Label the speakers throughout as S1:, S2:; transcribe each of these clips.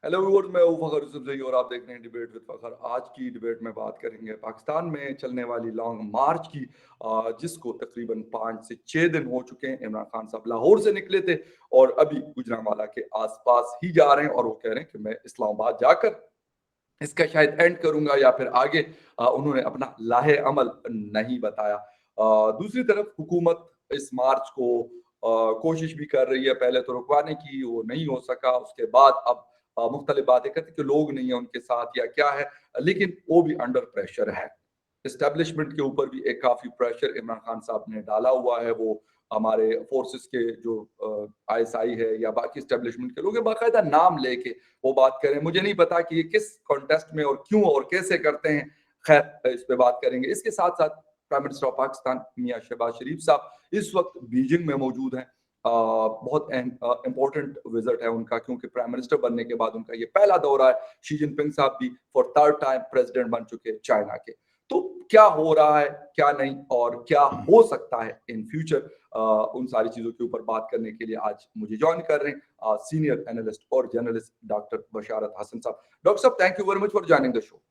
S1: Hello viewers, मैं हूं फखर यूसुफजई और आप देख रहे हैं डिबेट विद फखर। आज की डिबेट में बात करेंगे पाकिस्तान में चलने वाली लॉन्ग मार्च की, जिसको तकरीबन 5 से 6 दिन हो चुके हैं। इमरान खान साहब लाहौर से निकले थे और अभी गुजरांवाला के आसपास ही जा रहे हैं और वो कह रहे हैं कि मैं इस्लामाबाद जाकर इसका शायद एंड करूंगा या फिर आगे। उन्होंने अपना लाहे अमल नहीं बताया। दूसरी तरफ हुकूमत इस मार्च को कोशिश भी कर रही है, पहले तो रुकवाने की, वो नहीं हो सका। उसके बाद अब मुख्तलिफ बातें करते कि लोग नहीं है उनके साथ या क्या है, लेकिन वो भी अंडर प्रेशर है। एस्टेब्लिशमेंट के ऊपर भी एक काफी प्रेशर इमरान खान साहब ने डाला हुआ है। वो हमारे फोर्सेस के जो आईएसआई है या बाकी एस्टेब्लिशमेंट के लोग हैं, बाकायदा नाम लेके वो बात करें। मुझे नहीं पता कि ये किस कॉन्टेस्ट में और क्यों और कैसे करते हैं। खैर, इस पे बात करेंगे। इसके साथ साथ प्राइम मिनिस्टर ऑफ पाकिस्तान मियां शहबाज शरीफ साहब इस वक्त बीजिंग में मौजूद हैं। बहुत इंपॉर्टेंट विजिट है उनका, क्योंकि प्राइम मिनिस्टर बनने के बाद उनका ये पहला दौरा है। शी जिनपिंग साहब भी फॉर थर्ड टाइम प्रेसिडेंट बन चुके हैं चाइना के। तो क्या हो रहा है, क्या नहीं, और क्या हो सकता है इन फ्यूचर, उन सारी चीजों के ऊपर बात करने के लिए आज मुझे ज्वाइन कर रहे हैं सीनियर एनालिस्ट और जर्नलिस्ट डॉक्टर बशारत हसन साहब। डॉक्टर साहब, thank you very much for joining the show.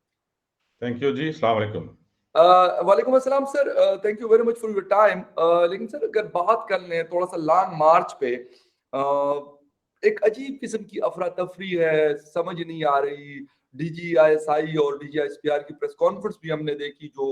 S2: Thank you जी, अस्सलाम वालेकुम।
S1: वालेकुम अस्सलाम sir, thank you very much for your time. लेकिन सर, अगर बात कर लें थोड़ा सा लॉन्ग मार्च पे, एक अजीब किस्म की अफरा तफरी है, समझ नहीं आ रही। डीजीआईएसआई और डीजीआईएसपीआर की प्रेस कॉन्फ्रेंस भी हमने देखी, जो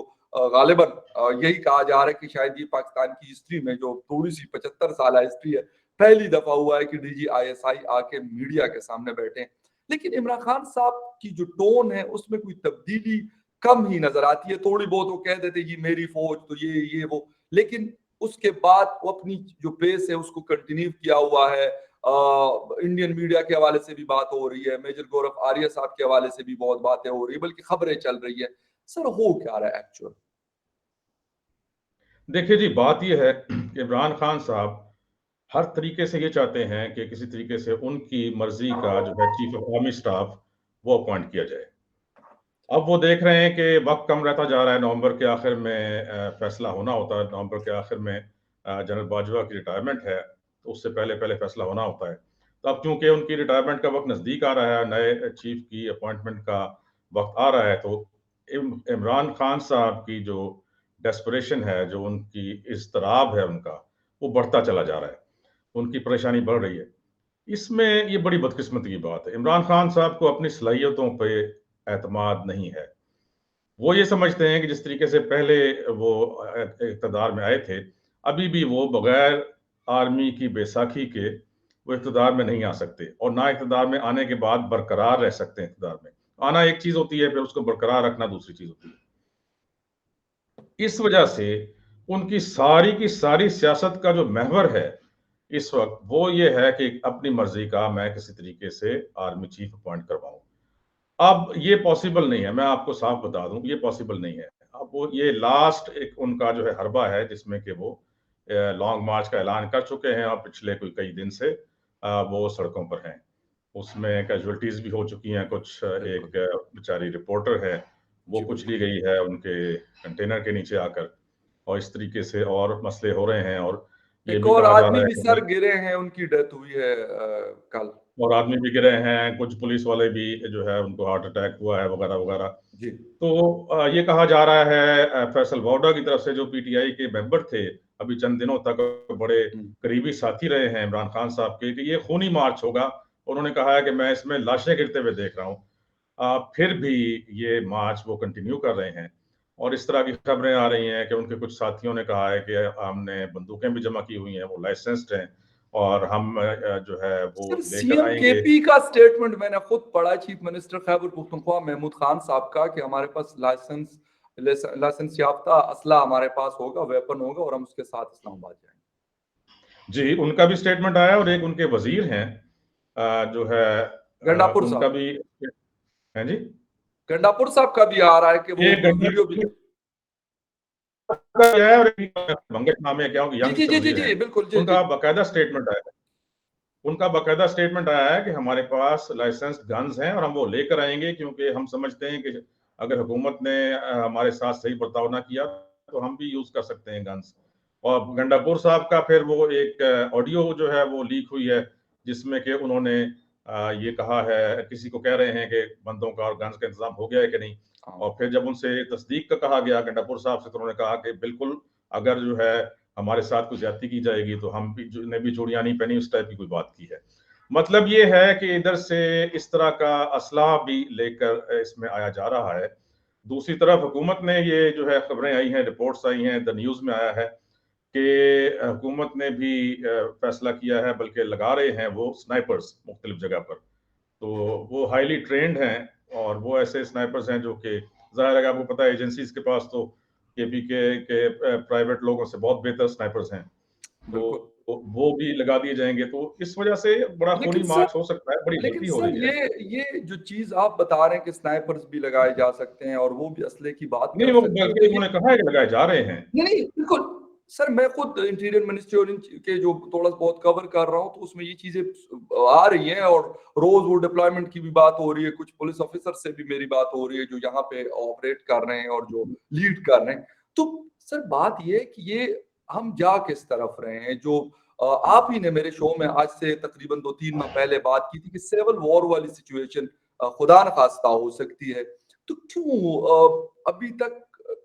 S1: गालिबन यही कहा जा रहा है कि शायद ये पाकिस्तान की हिस्ट्री में, जो थोड़ी सी 75 साल हिस्ट्री है, पहली दफा हुआ है कि डीजीआईएसआई आके मीडिया के सामने बैठे हैं। लेकिन इमरान खान साहब की जो टोन है उसमें कोई तब्दीली कम ही नजर आती है। थोड़ी बहुत वो कह देते जी मेरी फौज तो ये वो, लेकिन उसके बाद वो अपनी जो पेस है उसको कंटिन्यू किया हुआ है। इंडियन मीडिया के हवाले से भी बात हो रही है, मेजर गौरव आर्य साहब के हवाले से भी बहुत बातें हो रही है, बल्कि खबरें चल रही है। सर, हो क्या रहा है एक्चुअल?
S2: देखिए जी, बात यह है कि इमरान खान साहब हर तरीके से ये चाहते हैं कि किसी तरीके से उनकी मर्जी का जो है चीफ ऑफ आर्मी स्टाफ वो अपॉइंट किया जाए। अब वो देख रहे हैं कि वक्त कम रहता जा रहा है। नवंबर के आखिर में फैसला होना होता है। नवंबर के आखिर में जनरल बाजवा की रिटायरमेंट है, तो उससे पहले पहले फैसला होना होता है। तो अब चूंकि उनकी रिटायरमेंट का वक्त नज़दीक आ रहा है, नए चीफ की अपॉइंटमेंट का वक्त आ रहा है, तो इमरान खान साहब की जो डेस्परेशन है, जो उनकी इज़्तिराब है उनका, वो बढ़ता चला जा रहा है। उनकी परेशानी बढ़ रही है। इसमें ये बड़ी बदकिस्मती की बात है। इमरान खान साहब को अपनी सलाहियतों पे एतमाद नहीं है। वो ये समझते हैं कि जिस तरीके से पहले वो इक़्तिदार में आए थे, अभी भी वो बगैर आर्मी की बैसाखी के वो इक़्तिदार में नहीं आ सकते, और ना इक़्तिदार में आने के बाद बरकरार रह सकते हैं। इक़्तिदार में आना एक चीज़ होती है, फिर उसको बरकरार रखना दूसरी चीज़ होती है। इस वजह से उनकी सारी की सारी सियासत का जो महवर है इस वक्त, वो ये है कि अपनी मर्जी का मैं किसी तरीके से आर्मी चीफ अपॉइंट करवाऊं। अब ये पॉसिबल नहीं है, मैं आपको साफ बता दूं, ये पॉसिबल नहीं है। अब वो ये लास्ट एक उनका जो है हरबा है, जिसमें कि वो लॉन्ग मार्च का ऐलान कर चुके हैं और पिछले कोई कई दिन से वो सड़कों पर हैं। उसमें कैजुअलिटीज भी हो चुकी हैं कुछ। एक बेचारी रिपोर्टर है, वो
S1: जी
S2: कुचली
S1: बिल्कुल।
S2: गई है उनके कंटेनर के नीचे आकर, और इस तरीके से और मसले हो रहे हैं। और ये
S1: एक
S2: भी
S1: और
S2: कहा जा
S1: आदमी
S2: रहा है
S1: भी
S2: कि
S1: सर
S2: भाई,
S1: गिरे हैं, उनकी डेथ हुई है कल।
S2: और आदमी भी गिरे हैं, कुछ पुलिस वाले भी जो है उनको हार्ट अटैक हुआ है वगैरह वगैरह।
S1: जी।
S2: तो ये कहा जा रहा है फैसल वाउडा की तरफ से, जो पीटीआई के मेंबर थे, अभी चंद दिनों तक बड़े
S1: हम्म।
S2: करीबी साथी रहे हैं इमरान खान साहब के, कि ये खूनी मार्च होगा। उन्होंने कहा है कि मैं इसमें लाशें गिरते हुए देख रहा हूँ। फिर भी ये मार्च वो कंटिन्यू कर रहे हैं। और इस तरह की खबरें आ रही हैं कि उनके कुछ साथियों ने कहा है कि हमने बंदूकें भी जमा की हुई हैं, वो लाइसेंस्ड हैं, और हम जो है वो
S1: सर,
S2: लेकर
S1: सीएम
S2: आएंगे।
S1: केपी का स्टेटमेंट मैंने खुद पढ़ा, चीफ मिनिस्टर खैबर पुख्तनख्वा महमूद खान साहब का, कि हमारे पास लाइसेंस याफ्ता असला हमारे पास होगा, वेपन होगा, और हम उसके साथ इस्लामाबाद जाएंगे।
S2: जी, उनका भी स्टेटमेंट आया, और एक उनके वजीर हैं जो है
S1: गंडापुर
S2: उनका
S1: साहब।
S2: भी है जी।
S1: गंडापुर साहब का भी आ रहा है कि वो
S2: एक घंटा
S1: वीडियो भी।
S2: का है, और एक भंगट नाम है, क्या उनके
S1: जी जी
S2: यंगस्टर
S1: जी जी
S2: वजीर हैं,
S1: जी बिल्कुल, जी जी।
S2: उनका बाकायदा स्टेटमेंट आया है। उनका बाकायदा स्टेटमेंट आया है कि हमारे पास लाइसेंस्ड गन्स हैं और हम वो लेकर आएंगे, क्योंकि हम समझते हैं कि अगर हुकूमत ने हमारे साथ सही बर्ताव ना किया तो हम भी यूज कर सकते हैं गन्स। और गंडापुर साहब का फिर वो एक ऑडियो जो है वो लीक हुई है, जिसमें कि उन्होंने ये कहा है, किसी को कह रहे हैं कि बंदों का और गन्स का इंतजाम हो गया है कि नहीं। और फिर जब उनसे तस्दीक का कहा गया गंडापुर साहब से, तो उन्होंने कहा कि बिल्कुल, अगर जो है हमारे साथ कुछ ज्यादती की जाएगी तो हम भी ने भी चूड़ियां नहीं पहनी, उस टाइप की कोई बात की है। मतलब ये है कि इधर से इस तरह का असला भी लेकर इसमें आया जा रहा है। दूसरी तरफ हुकूमत ने ये जो है खबरें आई हैं, रिपोर्ट्स आई हैं, द न्यूज़ में आया है कि हुकूमत ने भी फैसला किया है, बल्कि लगा रहे हैं वो स्नाइपर्स मुख्तलिफ जगह पर। तो वो हाईली ट्रेंड हैं, और वो ऐसे स्नाइपर्स हैं जो कि ज़ाहिर है कि आपको पता है एजेंसीज के पास तो केपीके के प्राइवेट लोगों से बहुत बेहतर स्नाइपर्स हैं। तो
S1: बिल्कुल।
S2: वो भी लगा दिए जाएंगे, तो इस वजह से बड़ा खूनी
S1: लेकिन सर
S2: मार्च हो सकता है, बड़ी
S1: लेकिन
S2: भर्ती हो
S1: सर
S2: रही है।
S1: ये जो चीज आप बता रहे हैं कि स्नाइपर्स भी लगाए जा सकते हैं और वो भी असले की बात
S2: नहीं,
S1: कर
S2: वो
S1: सकते हैं,
S2: बल्कि
S1: तो ये
S2: उन्होंने कहा है कि लगाए जा रहे हैं।
S1: नहीं नहीं बिल्कुल। सर मैं खुद इंटीरियर मिनिस्ट्री और के जो थोड़ा बहुत कवर कर रहा हूँ, तो उसमें ये चीजें आ रही हैं, और रोज वो डिप्लॉयमेंट की भी बात हो रही है, कुछ पुलिस ऑफिसर से भी मेरी बात हो रही है जो यहाँ पे ऑपरेट कर रहे हैं और जो लीड कर रहे हैं। तो सर बात ये है कि ये हम जा किस तरफ रहे हैं, जो आप ही ने मेरे शो में आज से तकरीबन 2-3 माह पहले बात की थी कि सिविल वॉर वाली सिचुएशन खुदा न खास्ता हो सकती है। तो क्यों अभी तक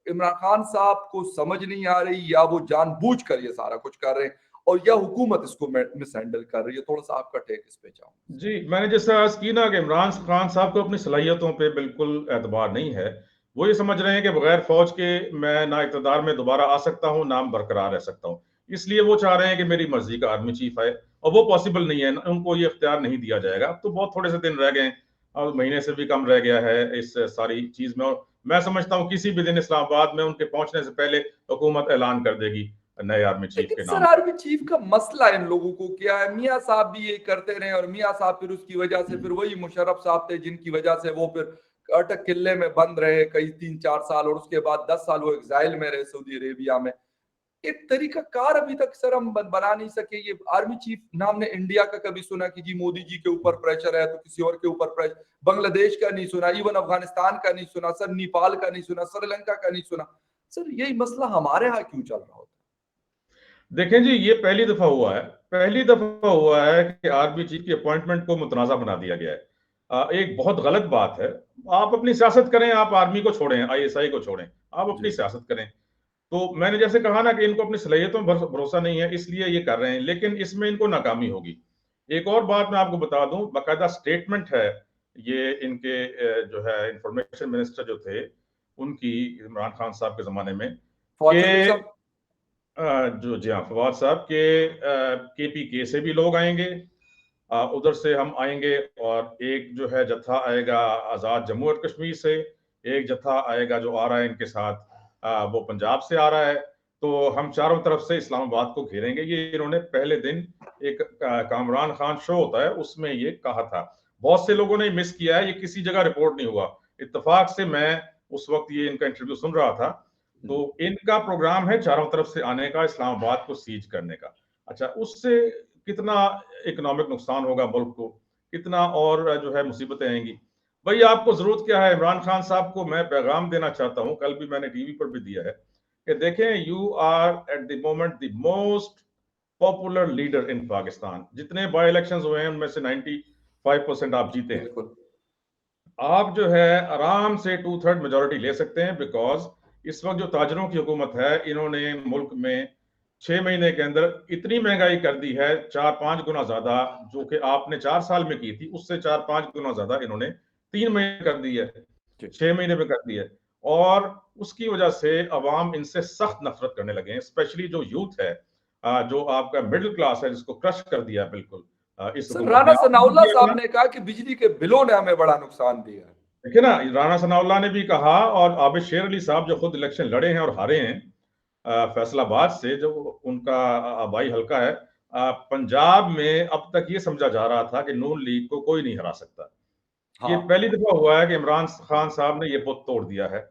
S1: इमरान खान साहब को समझ नहीं आ रही, या वो जानबूझकर ये सारा कुछ कर रहे हैं, और या हुकूमत इसको मिस हैंडल कर रही है? थोड़ा सा आपका टेक इस पे चाहूंगा।
S2: जी, मैंने जैसे अर्ज की ना कि इमरान खान साहब को अपनी सलाहियतों पे बिल्कुल एतबार नहीं है। वो ये समझ रहे हैं कि बगैर फौज के मैं ना इक़्तिदार में दोबारा आ सकता हूँ, ना बरकरार रह सकता हूँ। इसलिए वो चाह रहे हैं कि मेरी मर्जी का आर्मी चीफ आए, और वो पॉसिबल नहीं है, उनको ये इख्तियार नहीं दिया जाएगा। अब तो बहुत थोड़े से दिन रह गए हैं, और महीने से भी कम रह गया है इस सारी चीज में। और मैं समझता हूँ किसी भी दिन इस्लामाबाद में उनके पहुंचने से पहले हुकूमत ऐलान कर देगी नए आर्मी चीफ
S1: लेकिन
S2: के
S1: सर
S2: नाम पर।
S1: आर्मी चीफ का मसला इन लोगों को क्या है? मियाँ साहब भी ये करते रहे, और मियाँ साहब फिर उसकी वजह से फिर वही मुशर्रफ साहब थे जिनकी वजह से वो फिर अटक किले में बंद रहे कई 3-4 साल, और उसके बाद 10 साल वो एग्जाइल में रहे सऊदी अरेबिया में। एक तरीका कार अभी तक सर हम बना नहीं सके। ये आर्मी चीफ नाम ने इंडिया का कभी सुना कि जी मोदी जी के ऊपर प्रेशर है तो किसी और के ऊपर प्रेशर? बांग्लादेश का नहीं सुना, इवन अफगानिस्तान का नहीं सुना सर, नेपाल का नहीं सुना, श्रीलंका का नहीं सुना। सर यही मसला हमारे यहाँ क्यों चल रहा होता
S2: देखें जी, ये पहली दफा हुआ है, पहली दफा हुआ है कि आर्मी चीफ की अपॉइंटमेंट को मुतनाज़ा बना दिया गया है। एक बहुत गलत बात है। आप अपनी सियासत करें, आप आर्मी को छोड़ें, आईएसआई को छोड़ें, आप
S1: है?
S2: अपनी
S1: जी
S2: सियासत करें। तो मैंने जैसे कहा ना कि इनको अपनी सलाहियतों पर भरोसा नहीं है, इसलिए ये कर रहे हैं, लेकिन इसमें इनको नाकामी होगी। एक और बात मैं आपको बता दूं, बाकायदा स्टेटमेंट है ये इनके जो है इंफॉर्मेशन मिनिस्टर जो थे उनकी, इमरान खान साहब के जमाने में,
S1: फवाद
S2: कि
S1: चौधरी साहब।
S2: जो जी हाँ, फवाद साहब के केपीके से भी लोग आएंगे, उधर से हम आएंगे, और एक जो है जत्था आएगा आज़ाद जम्मू और कश्मीर से, एक जत्था आएगा जो आ रहा है इनके साथ, वो पंजाब से आ रहा है। तो हम चारों तरफ से इस्लामाबाद को घेरेंगे, ये इन्होंने पहले दिन एक कामरान खान शो होता है उसमें ये कहा था। बहुत से लोगों ने मिस किया है, ये किसी जगह रिपोर्ट नहीं हुआ। इत्तेफाक से मैं उस वक्त ये इनका इंटरव्यू सुन रहा था, तो इनका प्रोग्राम है चारों तरफ से आने का, इस्लामाबाद को सीज करने का। अच्छा, उससे कितना इकोनॉमिक नुकसान होगा मुल्क को, कितना और जो है मुसीबतें आएंगी। भाई आपको जरूरत क्या है? इमरान खान साहब को मैं पैगाम देना चाहता हूं, कल भी मैंने टीवी पर भी दिया है, कि देखें, you are at the moment the most popular leader in Pakistan. जितने बाई इलेक्शंस हुए हैं उनमें से 95% आप जीते हैं।
S1: बिल्कुल।
S2: आप जो है आराम से 2/3 मेजोरिटी ले सकते हैं, बिकॉज इस वक्त जो ताजरों की हुकूमत है, इन्होंने मुल्क में 6 महीने के अंदर इतनी महंगाई कर दी है, 4-5 गुना ज्यादा, जो कि आपने 4 साल में की थी उससे 4-5 गुना ज्यादा इन्होंने 3 महीने कर दी है, 6 महीने में कर दी है। और उसकी वजह से अवाम इनसे सख्त नफरत करने लगे हैं, स्पेशली जो यूथ है, जो आपका मिडिल क्लास है, जिसको क्रश कर दिया है बिल्कुल इस
S1: सर
S2: हुकूमत
S1: राणा
S2: ने।
S1: सनाउल्लाह साहब ने कहा कि बिजली के बिलों ने हमें बड़ा नुकसान दिया है।
S2: देखिए ना, राणा सनाउल्लाह ने भी कहा, और आबिद शेर अली साहब जो खुद इलेक्शन लड़े हैं और हारे हैं फैसलाबाद से, जो उनका आबाई हल्का है, पंजाब में अब तक ये समझा जा रहा था कि नून लीग को कोई नहीं हरा सकता। ये
S1: हाँ
S2: पहली दफा हुआ है कि इमरान खान साहब ने ये बुत तोड़ दिया है,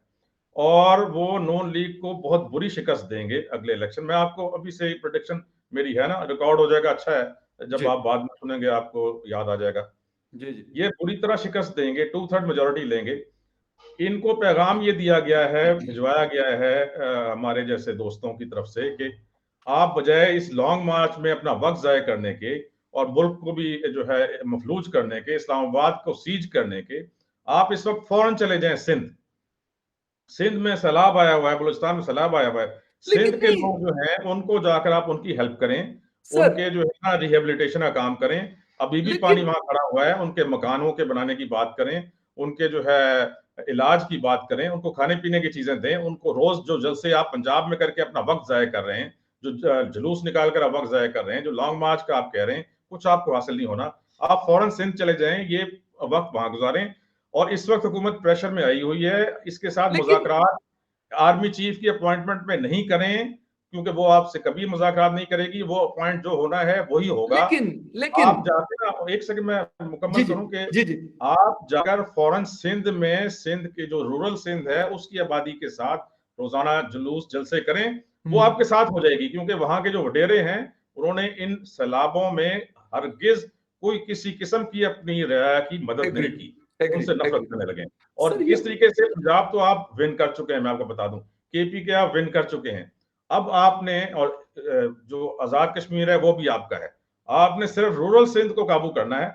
S2: और वो नून लीग को बहुत बुरी शिकस्त देंगे अगले इलेक्शन में। आपको अभी से प्रोडिक्शन मेरी है ना, रिकॉर्ड हो जाएगा, अच्छा है, जब
S1: जी
S2: आप बाद में सुनेंगे आपको याद आ जाएगा।
S1: जी जी।
S2: ये बुरी तरह शिकस्त देंगे, 2/3 मेजोरिटी लेंगे। इनको पैगाम ये दिया गया है, भिजवाया गया है हमारे जैसे दोस्तों की तरफ से, कि आप बजाय इस लॉन्ग मार्च में अपना वक्त जाया करने के, और मुल्क को भी जो है मफलूज करने के, इस्लामाबाद को सीज करने के, आप इस वक्त फौरन चले जाएं सिंध। सिंध में सैलाब आया हुआ है, बलूचिस्तान में सैलाब आया हुआ है। सिंध
S1: लेकिन
S2: के
S1: नहीं
S2: लोग जो हैं उनको जाकर आप उनकी हेल्प करें,
S1: सर,
S2: उनके जो है ना रिहेबिलिटेशन का काम करें। अभी भी पानी
S1: लेकिन
S2: वहां खड़ा हुआ है, उनके मकानों के बनाने की बात करें, उनके जो है इलाज की बात करें, उनको खाने पीने की चीजें दें। उनको रोज जो जलसे आप पंजाब में करके अपना वक्त जाया कर रहे हैं, जो जुलूस निकाल कर आप वक्त जाया कर रहे हैं, जो लॉन्ग मार्च का आप कह रहे हैं, कुछ आपको हासिल नहीं होना। आप फौरन सिंध चले जाएं, ये वक्त वहां गुजारें। और इस वक्त हुकूमत प्रेशर में आई हुई है, इसके साथ
S1: लेकिन
S2: मुज़ाकरात आर्मी चीफ की अपॉइंटमेंट में नहीं करें, क्योंकि वो आपसे कभी मुज़ाकरात नहीं करेगी। वो अपॉइंट जो होना है वही होगा।
S1: लेकिन लेकिन
S2: आप जाके ना, एक सेकंड मैं
S1: जी
S2: मुकम्मल
S1: जी
S2: करूं कि
S1: जी जी
S2: आप जाकर फौरन सिंध में, सिंध के जो रूरल सिंध है उसकी आबादी के साथ रोजाना जुलूस जलसे करें, वो
S1: हम्म,
S2: आपके साथ हो जाएगी। क्योंकि वहां के जो वडेरे हैं उन्होंने इन सैलाबों में हरगिज कोई किसी किस्म की अपनी रियाया की मदद नहीं
S1: एग्रीड
S2: की, उनसे
S1: एग्रीड
S2: नफरत
S1: एग्रीड
S2: करने लगे।
S1: सर
S2: और
S1: ये
S2: इस तरीके से पंजाब तो आप विन कर चुके हैं, मैं आपको बता दूं, केपी के आप विन कर चुके हैं। अब आपने, और जो आजाद कश्मीर है वो भी आपका है, आपने सिर्फ रूरल सिंध को काबू करना है।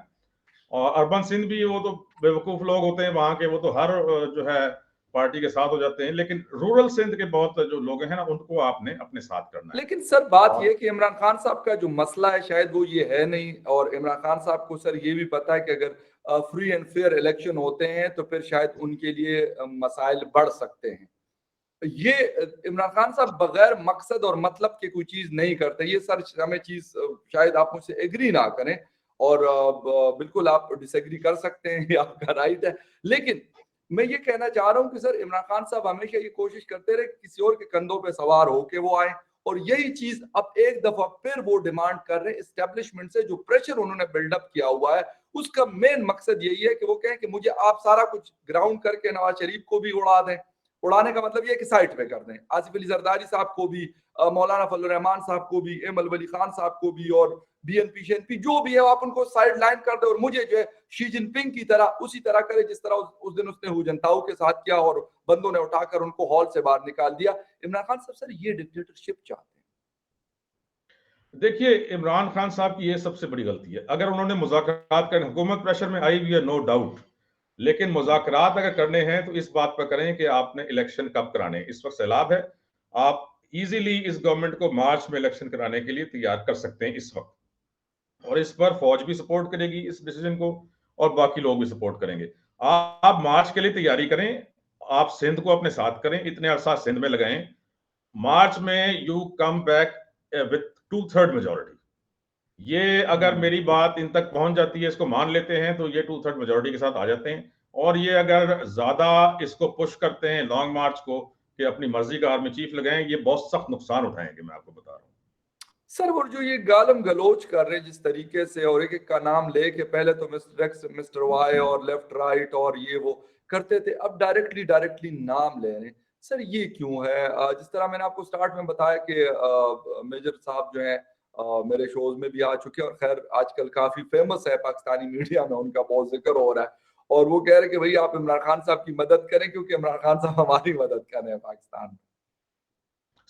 S2: और अर्बन सिंध भी, वो तो बेवकूफ लोग होते हैं वहां के, वो तो हर जो है पार्टी के साथ हो जाते हैं। लेकिन रूरल सिंध के बहुत जो लोग हैं ना, उनको आपने अपने साथ करना है।
S1: लेकिन सर बात
S2: और
S1: यह कि इमरान खान साहब का जो मसला है शायद वो ये है नहीं, और इमरान खान साहब को सर ये भी पता है कि अगर फ्री एंड फेयर इलेक्शन होते हैं तो फिर शायद उनके लिए मसाइल बढ़ सकते हैं। ये इमरान खान साहब बगैर मकसद और मतलब के कोई चीज नहीं करते। ये सर हमें चीज शायद आप मुझसे एग्री ना करें, और बिल्कुल आप डिसएग्री कर सकते हैं, ये आपका राइट है। लेकिन मैं ये कहना चाह रहा हूं कि सर इमरान खान साहब हमेशा ये कोशिश करते रहे किसी और के कंधों पे सवार होके वो आए, और यही चीज अब एक दफा फिर वो डिमांड कर रहे हैं एस्टेब्लिशमेंट से। जो प्रेशर उन्होंने बिल्डअप किया हुआ है उसका मेन मकसद यही है कि वो कहें कि मुझे आप सारा कुछ ग्राउंड करके नवाज शरीफ को भी उड़ा दें। उड़ाने का मतलब ये कि साइड पे कर दें आसिफ अली जरदारी साहब को भी, मौलाना फजल रहमान साहब को भी, एम अल वली खान साहब को भी, और बीएनपी शेनपी जो भी है आप उनको साइड लाइन कर दे, और मुझे जो है शी जिनपिंग की तरह उसी तरह करे जिस तरह उस दिन उसने हु जनताओं के साथ किया और बंदों ने उठाकर उनको हॉल से बाहर निकाल दिया। इमरान खान साहब सर ये डिक्टेटरशिप चाहते हैं।
S2: देखिए, इमरान खान साहब की ये सबसे बड़ी गलती है। अगर उन्होंने मुज़ाकरात करने, हुकूमत प्रेशर में आई हुई है, नो डाउट, लेकिन मुज़ाकरात अगर करने हैं तो इस बात पर करें कि आपने इलेक्शन कब कराने हैं। इस वक्त सैलाब है, आप इजीली इस गवर्नमेंट को मार्च में इलेक्शन कराने के लिए तैयार कर सकते हैं इस वक्त। और इस पर फौज भी सपोर्ट करेगी इस डिसीजन को, और बाकी लोग भी सपोर्ट करेंगे। आप मार्च के लिए तैयारी करें, आप सिंध को अपने साथ करें, इतने अरसा सिंध में लगाएं। मार्च में you come back with 2/3 majority. ये अगर मेरी बात इन तक पहुंच जाती है, इसको मान लेते हैं, तो ये 2/3 मेजोरिटी के साथ आ जाते हैं। और ये अगर ज्यादा इसको पुश करते हैं लॉन्ग मार्च को कि अपनी मर्जी का आर्मी चीफ लगाएं, ये बहुत सख्त नुकसान उठाएंगे, मैं आपको बता रहा हूँ।
S1: सर और जो ये गालम गलोच कर रहे हैं जिस तरीके से, और एक एक का नाम लेके, पहले तो मिस्टर एक्स मिस्टर वाई और लेफ्ट राइट और ये वो करते थे, अब डायरेक्टली डायरेक्टली नाम ले रहे हैं। सर ये क्यों है? जिस तरह मैंने आपको स्टार्ट में बताया कि मेजर साहब जो है मेरे शोज में भी आ चुके हैं, और खैर आजकल काफी फेमस है पाकिस्तानी मीडिया में, उनका बहुत जिक्र हो रहा है। और वो कह रहे हैं कि भाई आप इमरान खान साहब की मदद करें क्योंकि इमरान खान साहब हमारी मदद कर रहे हैं पाकिस्तान में।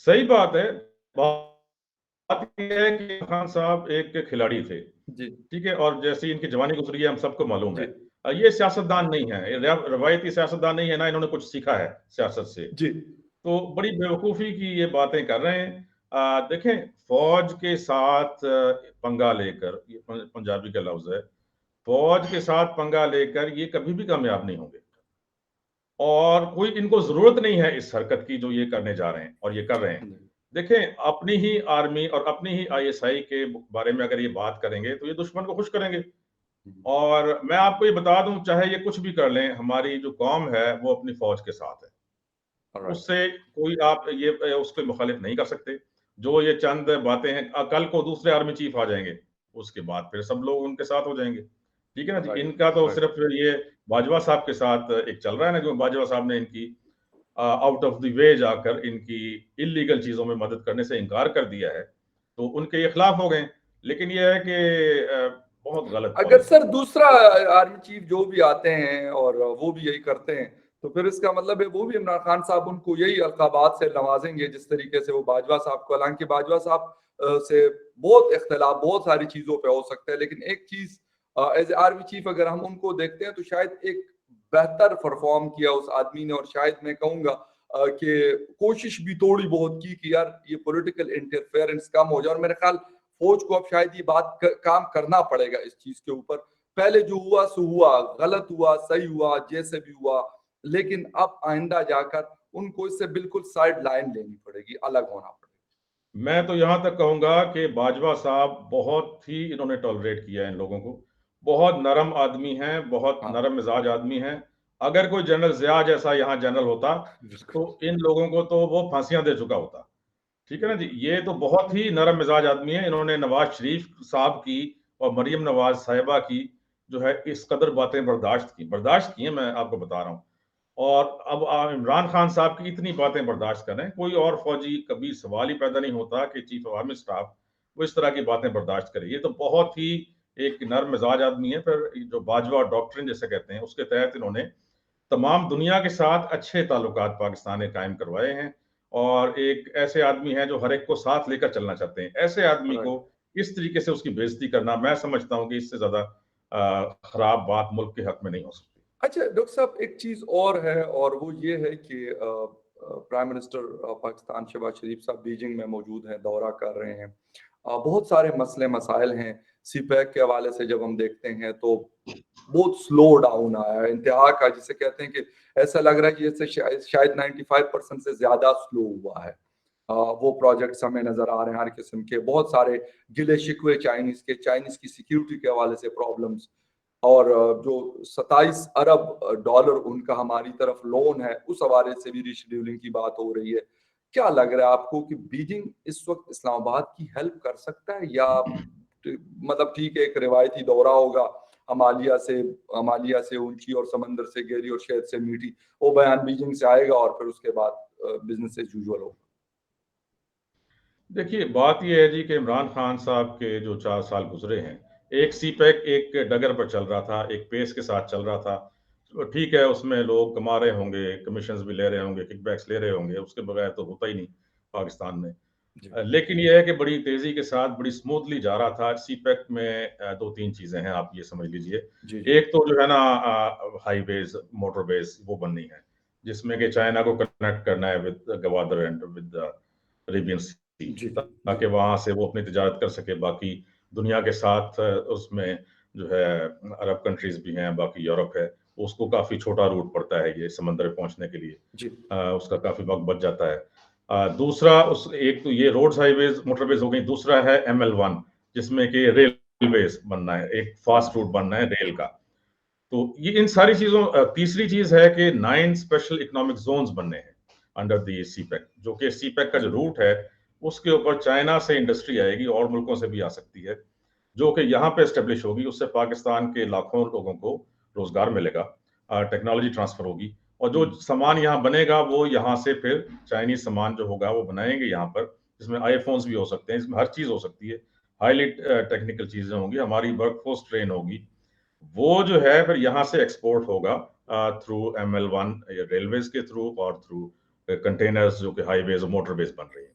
S2: सही बात है। बात यह है कि खान साहब एक खिलाड़ी थे,
S1: जी
S2: ठीक है, और जैसी इनकी जवानी गुजरी है हम सबको मालूम है।
S1: जी
S2: ये सियासतदान नहीं है, ये रवायती सियासतदान नहीं है ना, इन्होंने कुछ सीखा है सियासत से।
S1: जी
S2: तो बड़ी बेवकूफ़ी की ये बातें कर रहे हैं। देखें, फौज के साथ पंगा लेकर, ये पंजाबी का लफ्ज है, फौज के साथ पंगा लेकर ये कभी भी कामयाब नहीं होंगे। और कोई इनको जरूरत नहीं है इस हरकत की जो ये करने जा रहे हैं और ये कर रहे हैं। देखें, अपनी ही आर्मी और अपनी ही आईएसआई के बारे में अगर ये बात करेंगे तो ये दुश्मन को खुश करेंगे। और मैं आपको ये बता दूं, चाहे ये कुछ भी कर लें, हमारी जो कौम है वो अपनी फौज के साथ है।
S1: राइट।
S2: उससे कोई आप ये उसको मुखालिफ नहीं कर सकते। जो ये चंद बातें हैं, कल को दूसरे आर्मी चीफ आ जाएंगे, उसके बाद फिर सब लोग उनके साथ हो जाएंगे। ठीक है ना जी।
S1: राइट
S2: इनका तो
S1: राइट
S2: सिर्फ ये बाजवा साहब के साथ एक चल रहा है ना, जो बाजवा साहब ने इनकी आउट ऑफ द वे जाकर इनकी इलीगल चीजों में मदद करने से इनकार कर दिया है, तो उनके ये खिलाफ हो गए। लेकिन ये है कि बहुत गलत
S1: अगर
S2: पॉलिसी
S1: सर
S2: है।
S1: दूसरा आर्मी चीफ जो भी आते हैं और वो भी यही करते हैं, तो फिर इसका मतलब है वो भी इमरान खान साहब उनको यही अलकाबात से नवाजेंगे जिस तरीके से वो बाजवा साहब को। हालांकि बाजवा साहब से बहुत इख्तलाफ बहुत सारी चीजों पे हो सकता है, लेकिन एक चीज एज आर्मी चीफ अगर हम उनको देखते हैं तो शायद एक बेहतर परफॉर्म किया उस आदमी ने, और शायद मैं कहूंगा कि कोशिश भी थोड़ी बहुत की कि यार ये पॉलिटिकल इंटरफेरेंस कम हो जाए, और मेरे ख्याल फौज को अब शायद ये बात काम करना पड़ेगा इस चीज के ऊपर। पहले जो हुआ सो हुआ, गलत हुआ सही हुआ जैसे भी हुआ, लेकिन अब आइंदा जाकर उनको इससे बिल्कुल साइड लाइन लेनी पड़ेगी, अलग होना पड़ेगा।
S2: मैं तो यहाँ तक कहूंगा कि बाजवा साहब बहुत ही इन्होंने टॉलरेट किया है इन लोगों को। बहुत नरम आदमी हैं, बहुत
S1: हाँ
S2: नरम मिजाज आदमी हैं। अगर कोई जनरल जिया जैसा यहाँ जनरल होता तो इन लोगों को तो वो फांसियां दे चुका होता। ठीक है ना जी। ये तो बहुत ही नरम मिजाज आदमी है। इन्होंने नवाज शरीफ साहब की और मरियम नवाज साहिबा की जो है इस कदर बातें बर्दाश्त की हैं, मैं आपको बता रहा हूँ। और अब इमरान खान साहब की इतनी बातें बर्दाश्त करें, कोई और फौजी कभी सवाल ही पैदा नहीं होता कि चीफ ऑफ आर्मी स्टाफ वो इस तरह की बातें बर्दाश्त करे। ये तो बहुत ही एक नरम मिजाज आदमी है। फिर जो बाजवा डॉक्ट्रिन जिसे कहते हैं उसके तहत इन्होंने तमाम दुनिया के साथ अच्छे ताल्लुकात पाकिस्तान ने कायम करवाए हैं, और एक ऐसे आदमी हैं जो हर एक को साथ लेकर चलना चाहते हैं। ऐसे आदमी को इस तरीके से उसकी बेइज्जती करना, मैं समझता हूँ कि इससे ज्यादा खराब बात मुल्क के हक में नहीं हो सकती।
S1: अच्छा डॉक्टर साहब, एक चीज और है, और वो ये है कि प्राइम मिनिस्टर पाकिस्तान शहबाज शरीफ साहब बीजिंग में मौजूद हैं, दौरा कर रहे हैं। बहुत सारे मसले मसाइल हैं। सीपैक के हवाले से जब हम देखते हैं तो बहुत स्लो डाउन आया है, इंतहा का जिसे कहते हैं कि ऐसा लग रहा है कि जैसे शायद 95% से ज्यादा स्लो हुआ है। वो प्रोजेक्ट्स हमें नजर आ रहे हैं हर किस्म के, बहुत सारे गिले शिकवे चाइनीज की सिक्योरिटी के हवाले से प्रॉब्लम्स, और जो 27 अरब डॉलर उनका हमारी तरफ लोन है उस हवाले से भी रिशेड्यूलिंग की बात हो रही है। क्या लग रहा है आपको कि बीजिंग इस वक्त इस्लामाबाद की हेल्प कर सकता है, या मतलब ठीक है एक रिवायती दौरा होगा, हमालिया से ऊंची और समंदर से गहरी और शहद से मीठी, वो बयान बीजिंग से आएगा और फिर उसके बाद बिजनेस एज यूजुअल होगा?
S2: देखिए, बात यह है जी कि इमरान खान साहब के जो 4 साल गुजरे हैं, एक सीपैक एक डगर पर चल रहा था, एक पेस के साथ चल रहा था। तो ठीक है, उसमें लोग कमा रहे होंगे, कमीशंस भी ले रहे होंगे, किकबैक्स ले रहे होंगे, उसके बगैर तो होता ही नहीं पाकिस्तान में। लेकिन ये है कि बड़ी तेजी के साथ बड़ी स्मूथली जा रहा था। सीपैक में 2-3 चीजें हैं, आप ये समझ लीजिए।
S1: जी
S2: एक तो जो है ना हाईवेज, मोटरवेज वो बननी है, जिसमें कि चाइना को कनेक्ट करना है with Gwadar and with Arabian sea,
S1: जी
S2: ताकि वहां से वो अपनी तिजारत कर सके बाकी दुनिया के साथ। उसमें जो है अरब कंट्रीज भी हैं, बाकी यूरोप है, उसको काफी छोटा रूट पड़ता है ये समंदर में पहुंचने के लिए।
S1: जी
S2: उसका काफी वक्त बच जाता है। दूसरा, उस एक तो ये रोड्स हाईवेज मोटरवेज हो गई, दूसरा है ML1 जिसमें कि रेलवेज बनना है, एक फास्ट रूट बनना है रेल का। तो ये इन सारी चीजों तीसरी चीज है कि 9 स्पेशल इकोनॉमिक जोन्स बनने हैं अंडर दी सीपैक, जो कि सीपैक का जो रूट है उसके ऊपर चाइना से इंडस्ट्री आएगी और मुल्कों से भी आ सकती है, जो कि यहाँ पे एस्टेब्लिश होगी। उससे पाकिस्तान के लाखों लोगों को रोजगार मिलेगा, टेक्नोलॉजी ट्रांसफर होगी, और जो सामान यहाँ बनेगा वो यहाँ से फिर चाइनीज सामान जो होगा वो बनाएंगे यहाँ पर, जिसमें आईफोन्स भी हो सकते हैं, इसमें हर चीज हो सकती है। हाईली टेक्निकल चीजें होंगी, हमारी वर्कफोर्स ट्रेन होगी, वो जो है फिर यहाँ से एक्सपोर्ट होगा थ्रू ML1 रेलवेज के थ्रू और थ्रू कंटेनर्स जो कि हाईवेज और मोटरवेज बन रही है।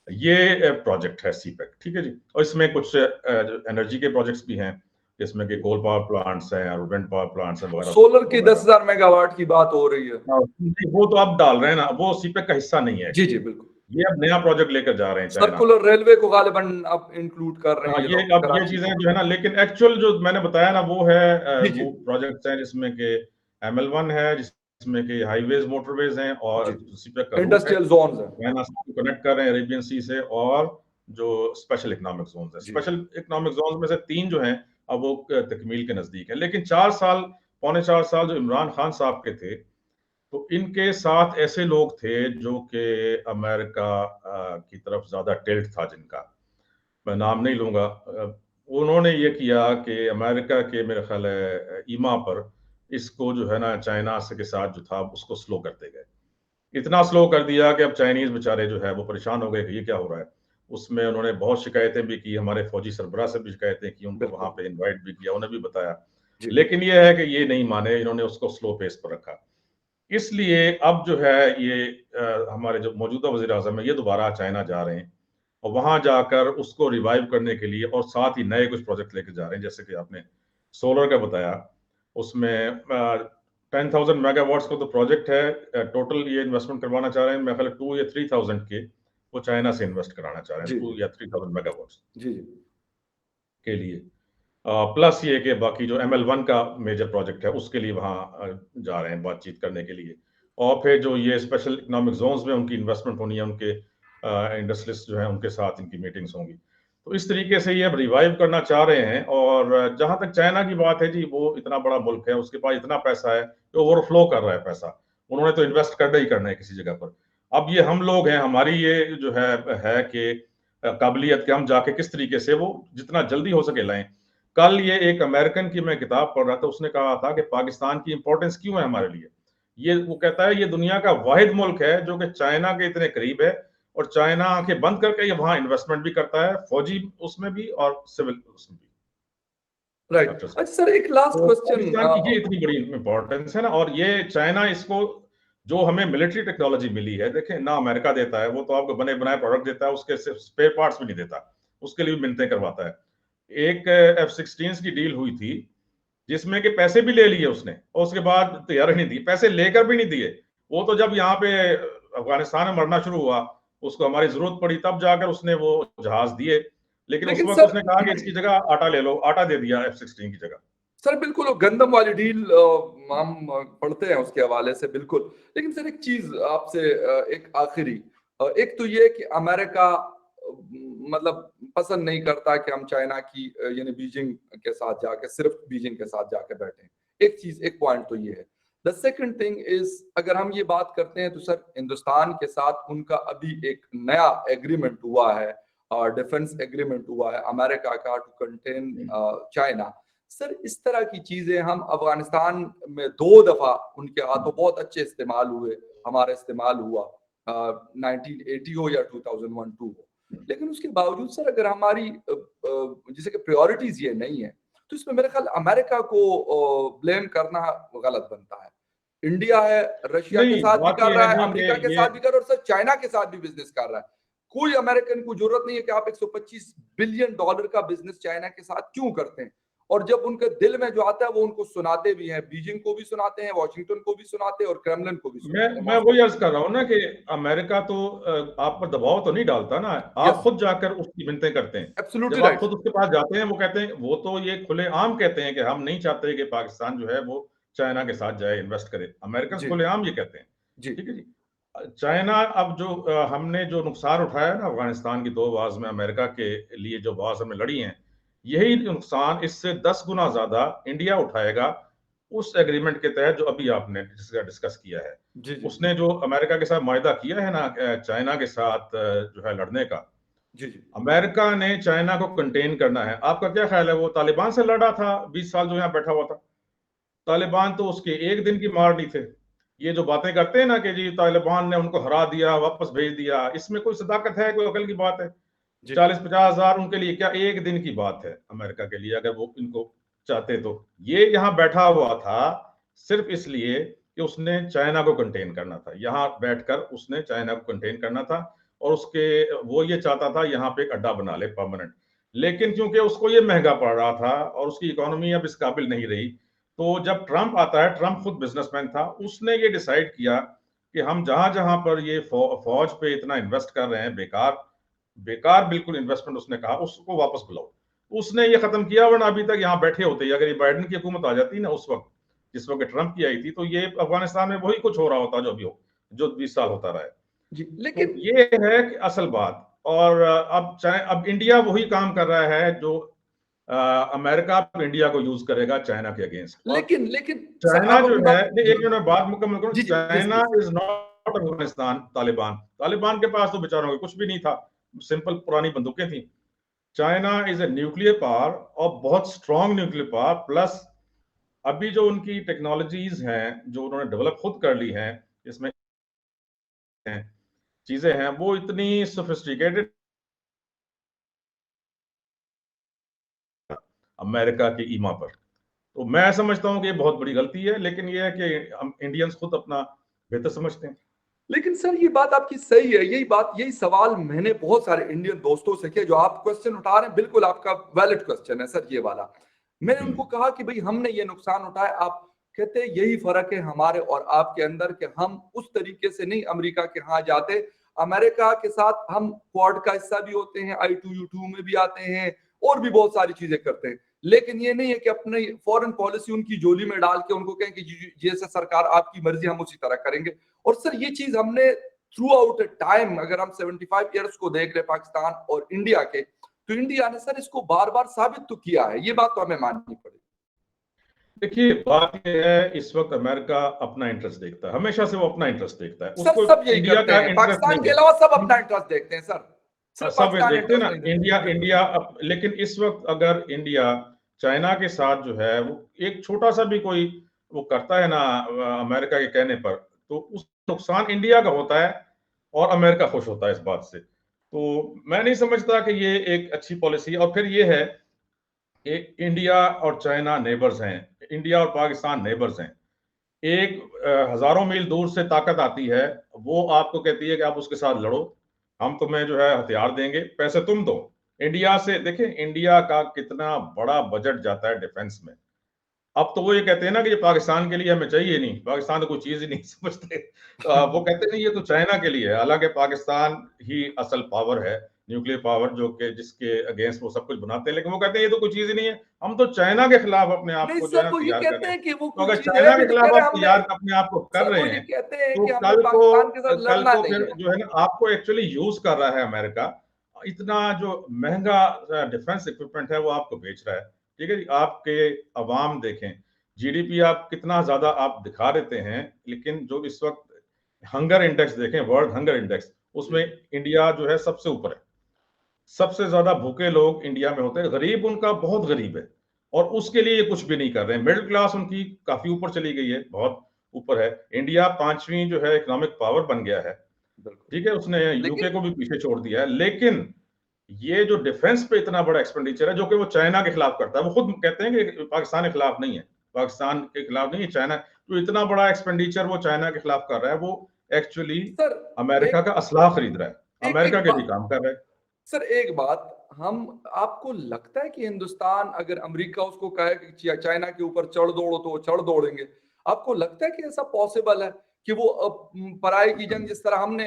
S2: ये प्रोजेक्ट है सीपैक, ठीक है जी। और इसमें कुछ एनर्जी के प्रोजेक्ट्स भी हैं, जिसमें कि कोल पावर प्लांट्स हैं और विंड पावर प्लांट्स हैं वगैरह
S1: सोलर की
S2: वगैरह।
S1: 10,000 मेगावाट की बात हो रही है।
S2: वो तो आप डाल रहे हैं ना, वो सीपैक का हिस्सा नहीं है
S1: जी जी
S2: एक्चुअली।
S1: बिल्कुल।
S2: ये अब नया प्रोजेक्ट लेकर जा रहे हैं चाइना।
S1: सर्कुलर रेलवे को गालिबन अब इंक्लूड कर रहे
S2: हाँ,
S1: हैं ये
S2: ये
S1: लोग,
S2: अब ये
S1: कराची
S2: चीजें
S1: को।
S2: जो है ना, लेकिन एक्चुअल जो मैंने बताया ना वो है
S1: जी जी
S2: वो प्रोजेक्ट्स हैं जिसमें कि ML1 है, जिसमें कि हाईवेज मोटरवेज हैं,
S1: जी
S2: और सीपैक का रूट है
S1: इंडस्ट्रियल जोन है।
S2: चाइना से कनेक्ट कर रहे हैं अरेबियन सी से, और जो स्पेशल इकोनॉमिक जोन है,
S1: जी
S2: स्पेशल इकोनॉमिक जोन में से 3 जो हैं अब वो तकमील के नजदीक है। लेकिन 4 साल, पौने 4 साल जो इमरान खान साहब के थे, तो इनके साथ ऐसे लोग थे जो कि अमेरिका की तरफ ज्यादा टिल्ट था, जिनका मैं नाम नहीं लूंगा। उन्होंने ये किया कि अमेरिका के मेरे ख्याल है ईमा पर इसको जो है ना चाइना से के साथ जो था उसको स्लो करते गए। इतना स्लो कर दिया कि अब चाइनीज बेचारे जो है वो परेशान हो गए कि ये क्या हो रहा है। उसमें उन्होंने बहुत शिकायतें भी की, हमारे फौजी सरबराह से भी शिकायतें की, उनको वहां
S1: बिल्कुल।
S2: पे इनवाइट भी किया, उन्हें भी बताया।
S1: जी
S2: लेकिन ये है कि ये नहीं माने, इन्होंने उसको स्लो पेस पर रखा। इसलिए अब जो है ये हमारे जो मौजूदा वजीर आजम है ये दोबारा चाइना जा रहे हैं, और वहां जाकर उसको रिवाइव करने के लिए और साथ ही नए कुछ प्रोजेक्ट लेके जा रहे हैं, जैसे कि आपने सोलर का बताया, उसमें 10,000 मेगावाट्स का तो प्रोजेक्ट है, टोटल ये इन्वेस्टमेंट करवाना चाह रहे हैं, मेरे ख्याल 2 या 3,000 के वो चाइना से इन्वेस्ट कराना चाह रहे हैं,
S1: जी
S2: 2 या 3,000 मेगावाट्स
S1: जी जी
S2: के लिए। प्लस ये कि बाकी जो ML1 का मेजर प्रोजेक्ट है उसके लिए वहाँ जा रहे हैं बातचीत करने के लिए। और फिर जो ये स्पेशल इकोनॉमिक जोन्स में उनकी इन्वेस्टमेंट होनी है, उनके इंडस्ट्रियलिस्ट जो हैं उनके साथ इनकी मीटिंग्स होंगी। तो इस तरीके से ये अब रिवाइव करना चाह रहे हैं। और जहाँ तक चाइना की बात है जी, वो इतना बड़ा मुल्क है, उसके पास इतना पैसा है कि ओवरफ्लो कर रहा है पैसा, उन्होंने तो इन्वेस्ट करना ही करना है किसी जगह पर। अब ये हम लोग हैं, हमारी ये जो है कि काबिलियत कि हम जाके किस तरीके से वो जितना जल्दी हो सके लाएं। कल ये एक अमेरिकन की मैं किताब पढ़ रहा था, उसने कहा था कि पाकिस्तान की इंपॉर्टेंस क्यों है हमारे लिए। ये वो कहता है ये दुनिया का वाहिद मुल्क है जो कि चाइना के इतने करीब है, और चाइना आंखें बंद करके ये वहां इन्वेस्टमेंट भी करता है, फौजी उसमें भी और सिविल उसमें भी।
S1: राइट।
S2: डॉक्टर साहब,
S1: अच्छा सर, एक लास्ट
S2: तो
S1: क्वेश्चन।
S2: पाकिस्तान की ये इतनी बड़ी इंपॉर्टेंस है ना, और ये चाइना इसको जो हमें मिलिट्री टेक्नोलॉजी मिली है, देखें ना अमेरिका देता है, वो तो आपको बने बनाए प्रोडक्ट देता है, उसके स्पेयर पार्ट्स भी नहीं देता, उसके लिए भी मिन्नतें करवाता है। एक F-16 की डील हुई थी जिसमें कि पैसे भी ले लिए उसने, और उसके बाद तैयारी नहीं दी, पैसे लेकर भी नहीं दिए। वो तो जब यहाँ पे अफगानिस्तान में मरना शुरू हुआ, उसको हमारी जरूरत पड़ी, तब जाकर उसने वो जहाज दिए। लेकिन उस
S1: लेकिन
S2: वक्त
S1: सर,
S2: उसने कहा कि इसकी जगह आटा ले लो, आटा दे दिया F-16 की जगह।
S1: सर बिल्कुल वो गंदम वाली डील हम पढ़ते हैं उसके हवाले से, बिल्कुल। लेकिन सर एक चीज आपसे, एक आखिरी, एक तो ये कि अमेरिका मतलब पसंद नहीं करता कि हम चाइना की यानी बीजिंग के साथ जाके, सिर्फ बीजिंग के साथ जाके बैठे। एक चीज, एक पॉइंट तो ये है। द सेकंड थिंग इज, अगर हम ये बात करते हैं तो सर हिंदुस्तान के साथ उनका अभी एक नया एग्रीमेंट हुआ है, डिफेंस एग्रीमेंट हुआ है अमेरिका का, टू कंटेन चाइना। सर इस तरह की चीजें हम अफगानिस्तान में 2 दफा उनके हाथों बहुत अच्छे इस्तेमाल हुए, हमारा इस्तेमाल हुआ, 1980 हो या 2001-2 हो। लेकिन उसके बावजूद सर अगर हमारी जैसे कि प्रायोरिटीज ये नहीं है, तो इसमें मेरे ख्याल अमेरिका को ब्लेम करना गलत बनता है। इंडिया है, रशिया के
S2: नहीं,
S1: साथ भी
S2: बात
S1: कर
S2: ये
S1: रहा
S2: है
S1: है,
S2: जी
S1: अमेरिका के
S2: कि ये
S1: साथ भी कर रहा है, और सर चाइना के साथ भी बिजनेस कर रहा है। कोई अमेरिकन को जरूरत नहीं है कि आप $125 बिलियन का बिजनेस चाइना के साथ क्यों करते हैं। और जब उनके दिल में जो आता है वो उनको सुनाते भी हैं, बीजिंग को भी सुनाते हैं, वॉशिंगटन को भी सुनाते हैं, और क्रेमलिन को भी सुनाते हैं,
S2: मैं
S1: मॉस्को
S2: वही
S1: को
S2: अर्ज
S1: भी।
S2: कर रहा हूँ ना कि अमेरिका तो आप पर दबाव तो नहीं डालता ना, आप
S1: यस,
S2: खुद जाकर उसकी मिन्नतें करते हैं।
S1: एब्सोल्युटली
S2: जब आप
S1: राइट।
S2: खुद उसके पास जाते हैं, वो कहते हैं, वो तो ये खुलेआम कहते हैं कि हम नहीं चाहते कि पाकिस्तान जो है वो चाइना के साथ जाए इन्वेस्ट करे, अमेरिकन
S1: जी
S2: खुलेआम ये कहते हैं।
S1: जी
S2: ठीक है जी। चाइना अब जो हमने जो नुकसान उठाया है ना अफगानिस्तान की 2 वार्स में, अमेरिका के लिए जो वार्स हमने लड़ी हैं, यही नुकसान इससे 10 गुना ज्यादा इंडिया उठाएगा उस एग्रीमेंट के तहत जो अभी आपने डिस्कस किया है।
S1: जी जी
S2: उसने जो अमेरिका के साथ मायदा किया है ना चाइना के साथ जो है लड़ने का,
S1: जी जी
S2: अमेरिका ने चाइना को कंटेन करना है। आपका क्या ख्याल है, वो तालिबान से लड़ा था 20 साल जो यहाँ बैठा हुआ था? तालिबान तो उसके एक दिन की मार नहीं थे। ये जो बातें करते हैं ना कि जी तालिबान ने उनको हरा दिया, वापस भेज दिया, इसमें कोई सदाकत है, कोई अकल की बात है?
S1: जी
S2: 40-50 हजार उनके लिए क्या एक दिन की बात है अमेरिका के लिए, अगर वो इनको चाहते तो। ये यहाँ बैठा हुआ था सिर्फ इसलिए कि उसने चाइना को कंटेन करना था, यहाँ बैठकर उसने चाइना को कंटेन करना था, और उसके वो ये चाहता था यहाँ पे एक अड्डा बना ले परमानेंट। लेकिन क्योंकि उसको ये महंगा पड़ रहा था और उसकी इकोनॉमी अब इस काबिल नहीं रही, तो जब ट्रंप आता है, ट्रंप खुद बिजनेसमैन था, उसने ये डिसाइड किया कि हम जहां जहां पर ये फौज पे इतना इन्वेस्ट कर रहे हैं, बेकार बेकार बिल्कुल इन्वेस्टमेंट, उसने कहा उसको वापस बुलाओ। उसने ये खत्म किया, वरना अभी तक यहाँ बैठे होते, अगर ये बाइडेन की हुकूमत आ जाती ना उस वक्त, जिस वक्त ट्रंप की आई थी, तो ये अफगानिस्तान में वही कुछ हो रहा होता जो अभी हो, जो 20 साल होता रहा है।
S1: जी।
S2: तो
S1: लेकिन
S2: ये है कि असल बात। और अब चाहे अब इंडिया वही काम कर रहा है जो अमेरिका अब इंडिया को यूज करेगा चाइना के अगेंस्ट। और
S1: लेकिन लेकिन सर
S2: चाइना
S1: आप
S2: जो
S1: अपनी
S2: है,
S1: बात, जी
S2: एक मिनट में बात मुकम्मल करूं,
S1: जी जी please
S2: China
S1: please.
S2: Is not Afghanistan. Taliban Taliban के पास तो बेचारों के कुछ भी नहीं था, सिंपल पुरानी बंदूकें थी। China is a nuclear power, और बहुत स्ट्रॉन्ग न्यूक्लियर पावर, प्लस अभी जो उनकी टेक्नोलॉजीज हैं जो उन्होंने डेवलप खुद कर ली हैं, इसमें चीजें हैं वो इतनी सोफिस्टिकेटेड अमेरिका की ईमा पर। तो मैं समझता हूं कि ये बहुत बड़ी गलती है, लेकिन ये है कि हम इंडियंस खुद अपना बेहतर समझते हैं।
S1: लेकिन सर ये बात आपकी सही है, यही सवाल मैंने बहुत सारे इंडियन दोस्तों से किया। जो आप क्वेश्चन उठा रहे हैं बिल्कुल आपका वैलिड क्वेश्चन है सर ये वाला। मैंने उनको कहा कि भाई हमने ये नुकसान उठाया, आप कहते हैं यही फर्क है हमारे और आपके अंदर कि हम उस तरीके से नहीं अमेरिका के यहाँ जाते। अमेरिका के साथ हम क्वाड का हिस्सा भी होते हैं, I2U2 में भी आते हैं और भी बहुत सारी चीजें करते हैं। लेकिन ये नहीं है कि अपनी फॉरेन पॉलिसी उनकी झोली में डाल के उनको कहें कि जैसे सरकार आपकी मर्जी हम उसी तरह करेंगे। और सर ये चीज हमने थ्रू आउट टाइम, अगर हम 75 ईयर्स को देख रहे पाकिस्तान और इंडिया के, तो इंडिया ने सर इसको बार बार साबित तो किया है, ये बात तो हमें माननी पड़ेगी।
S2: देखिए बात यह है, इस वक्त अमेरिका अपना इंटरेस्ट देखता है, हमेशा से वो अपना इंटरेस्ट देखता है,
S1: सर
S2: उसको
S1: सब यही
S2: इंडिया
S1: करते
S2: का
S1: हैं,
S2: इंटरेस्ट
S1: पाकिस्तान
S2: नहीं
S1: के
S2: है।
S1: अलावा सब अपना इंटरेस्ट देखते हैं सर, सिर्फ
S2: सब
S1: पाकिस्तान
S2: देखते हैं
S1: इंटरेस्ट
S2: ना,
S1: नहीं देखते।
S2: इंडिया
S1: बिल्कुल।
S2: इंडिया लेकिन इस वक्त अगर इंडिया चाइना के साथ जो है वो एक छोटा सा भी कोई वो करता है ना अमेरिका के कहने पर, तो उस नुकसान इंडिया का होता है और अमेरिका खुश होता है इस बात से। तो मैं नहीं समझता कि ये एक अच्छी पॉलिसी है। और फिर ये है कि इंडिया और चाइना नेबर्स हैं, इंडिया और पाकिस्तान नेबर्स हैं। एक हजारों मील दूर से ताकत आती है, वो आपको कहती है कि आप उसके साथ लड़ो, हम तुम्हें जो है हथियार देंगे, पैसे तुम दो। इंडिया से देखें, इंडिया का कितना बड़ा बजट जाता है डिफेंस में। अब तो वो ये कहते हैं ना कि ये पाकिस्तान के लिए हमें चाहिए नहीं, पाकिस्तान तो कोई चीज ही नहीं समझते। वो कहते हैं ये तो चाइना के लिए है, हालांकि पाकिस्तान ही असल पावर है, न्यूक्लियर पावर, जो कि जिसके अगेंस्ट वो सब कुछ बनाते हैं, लेकिन वो कहते हैं ये तो कोई चीज ही नहीं है, हम तो चाइना के खिलाफ अपने आप
S1: नहीं
S2: को जो है
S1: सर
S2: ना
S1: वो ये
S2: तैयार कर
S1: कहते
S2: रहे हैं।
S1: हैं कि वो
S2: तो
S1: कोई
S2: अगर
S1: चीज है
S2: चाइना
S1: भी,
S2: के
S1: तो कह
S2: खिलाफ
S1: रहे
S2: आप
S1: हैं हमने।
S2: तैयार अपने आप को कर
S1: सर
S2: रहे
S1: वो ये
S2: हैं,
S1: कहते हैं
S2: तो
S1: कि हमने पाकिस्तान के साथ
S2: कल
S1: लड़ना
S2: को
S1: नहीं
S2: फिर
S1: है।
S2: जो है ना आपको एक्चुअली यूज कर रहा है अमेरिका, इतना जो महंगा डिफेंस इक्विपमेंट है वो आपको बेच रहा है। ठीक है जी, आपके अवाम देखें, जीडीपी आप कितना ज्यादा आप दिखा देते हैं, लेकिन जो इस वक्त हंगर इंडेक्स देखें, वर्ल्ड हंगर इंडेक्स, उसमें इंडिया जो है सबसे ऊपर है। सबसे ज्यादा भूखे लोग इंडिया में होते हैं, गरीब उनका बहुत गरीब है, और उसके लिए ये कुछ भी नहीं कर रहे हैं। मिडिल क्लास उनकी काफी ऊपर चली गई है, बहुत ऊपर है। इंडिया पांचवी जो है इकोनॉमिक पावर बन गया है।
S1: बिल्कुल।
S2: ठीक है, उसने यूके
S1: लेकिन
S2: को भी पीछे छोड़ दिया है। लेकिन ये जो डिफेंस पे इतना बड़ा एक्सपेंडिचर है, जो कि वो चाइना के खिलाफ करता है, वो खुद कहते हैं कि पाकिस्तान के खिलाफ नहीं है, पाकिस्तान के खिलाफ नहीं है चाइना, तो इतना बड़ा एक्सपेंडिचर वो चाइना के खिलाफ कर रहा है, वो एक्चुअली
S1: सर
S2: अमेरिका
S1: एक
S2: का असलाह खरीद रहा है,
S1: एक
S2: अमेरिका
S1: एक
S2: के
S1: बात,
S2: भी काम कर रहा है।
S1: सर एक बात, हम आपको लगता है कि हिंदुस्तान अगर अमेरिका उसको कहे कि चाइना के ऊपर चढ़ दौड़ो तो वो चढ़ दौड़ेंगे? आपको लगता है कि ऐसा पॉसिबल है कि वो पराई की जंग, जिस तरह हमने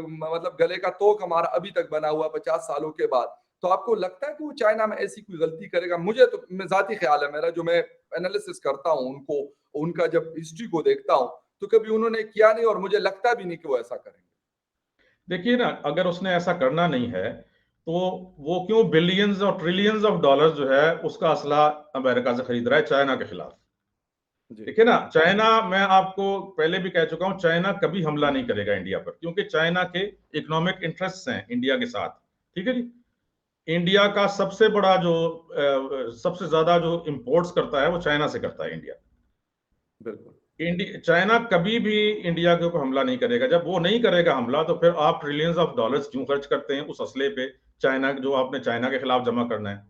S1: मतलब गले का तोक हमारा अभी तक बना हुआ 50 सालों के बाद, तो आपको लगता है कि वो चाइना में ऐसी कोई गलती करेगा? मुझे तो मैं जाती ख्याल है मेरा, जो मैं एनालिसिस करता हूँ उनको, उनका जब हिस्ट्री को देखता हूँ, तो कभी उन्होंने किया नहीं और मुझे लगता भी नहीं कि वो ऐसा करेंगे।
S2: देखिए ना, अगर उसने ऐसा करना नहीं है तो वो क्यों बिलियंस और ट्रिलियंस ऑफ डॉलर जो है उसका असला अमेरिका से खरीद रहा है चाइना के खिलाफ?
S1: जी।
S2: देखिए ना, चाइना, मैं आपको पहले भी कह चुका हूं, चाइना कभी हमला नहीं करेगा इंडिया पर, क्योंकि चाइना के इकोनॉमिक इंटरेस्ट हैं इंडिया के साथ। ठीक है जी, इंडिया का सबसे बड़ा जो सबसे ज्यादा जो इंपोर्ट्स करता है वो चाइना से करता है इंडिया।
S1: बिल्कुल।
S2: इंडिया, चाइना कभी भी इंडिया के ऊपर हमला नहीं करेगा। जब वो नहीं करेगा हमला, तो फिर आप ट्रिलियंस ऑफ डॉलर्स क्यों खर्च करते हैं उस असले पे, चाइना जो आपने चाइना के खिलाफ जमा करना है?